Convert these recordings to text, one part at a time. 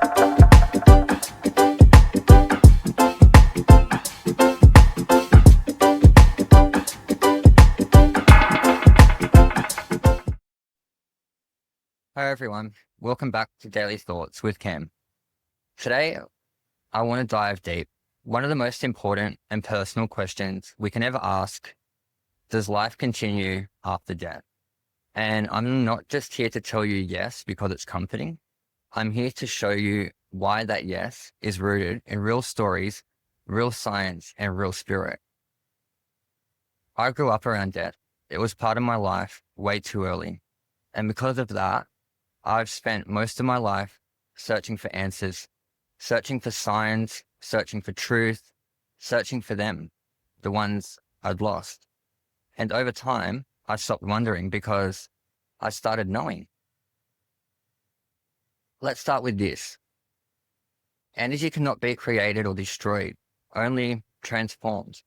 Hi everyone, welcome back to Daily Thoughts with Cam. Today, I want to dive deep. One of the most important and personal questions we can ever ask, does life continue after death? And I'm not just here to tell you yes because it's comforting. I'm here to show you why that yes is rooted in real stories, real science, and real spirit. I grew up around death. It was part of my life way too early. And because of that, I've spent most of my life searching for answers, searching for signs, searching for truth, searching for them, the ones I'd lost. And over time, I stopped wondering because I started knowing. Let's start with this. Energy cannot be created or destroyed, only transformed.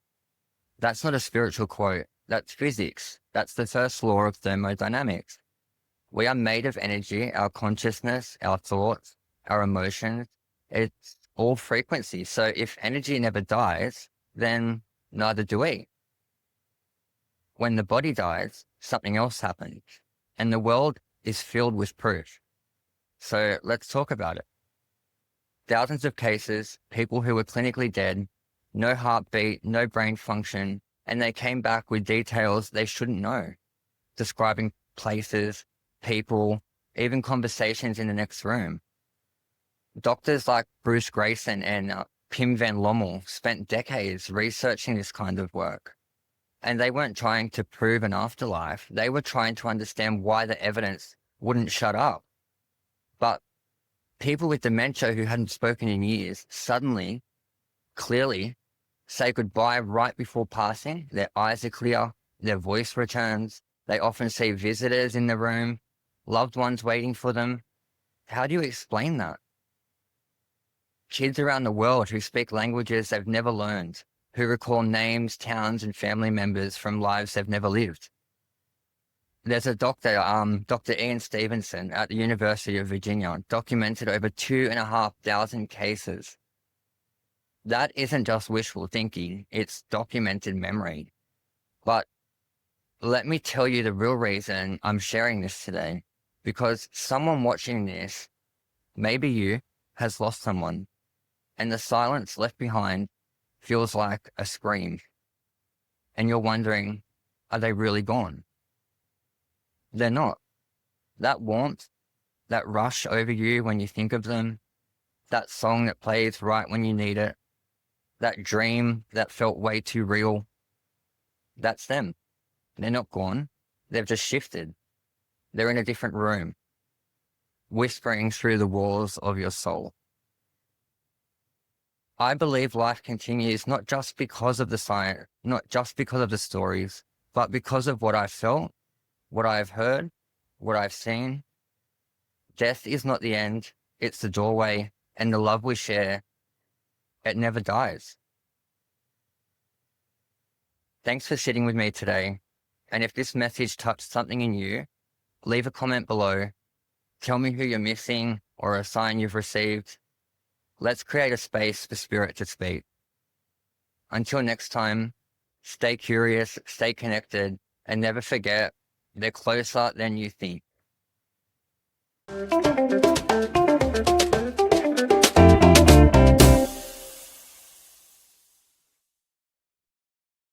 That's not a spiritual quote. That's physics. That's the first law of thermodynamics. We are made of energy, our consciousness, our thoughts, our emotions. It's all frequency. So if energy never dies, then neither do we. When the body dies, something else happens. And the world is filled with proof. So let's talk about it. Thousands of cases, people who were clinically dead, no heartbeat, no brain function, and they came back with details they shouldn't know, describing places, people, even conversations in the next room. Doctors like Bruce Grayson and Pim van Lommel spent decades researching this kind of work. And they weren't trying to prove an afterlife. They were trying to understand why the evidence wouldn't shut up. But people with dementia who hadn't spoken in years suddenly, clearly, say goodbye right before passing. Their eyes are clear, their voice returns. They often see visitors in the room, loved ones waiting for them. How do you explain that? Kids around the world who speak languages they've never learned, who recall names, towns, and family members from lives they've never lived. There's a doctor, Dr. Ian Stevenson at the University of Virginia, documented over 2,500 cases. That isn't just wishful thinking, it's documented memory. But let me tell you the real reason I'm sharing this today, because someone watching this, maybe you, has lost someone, and the silence left behind feels like a scream. And you're wondering, are they really gone? They're not. That warmth, that rush over you when you think of them, that song that plays right when you need it, that dream that felt way too real, that's them. They're not gone. They've just shifted. They're in a different room, whispering through the walls of your soul. I believe life continues not just because of the science, not just because of the stories, but because of what I've felt, what I've heard, what I've seen. Death is not the end, it's the doorway, and the love we share, it never dies. Thanks for sitting with me today. And if this message touched something in you, leave a comment below. Tell me who you're missing or a sign you've received. Let's create a space for spirit to speak. Until next time, stay curious, stay connected, and never forget, they're closer than you think.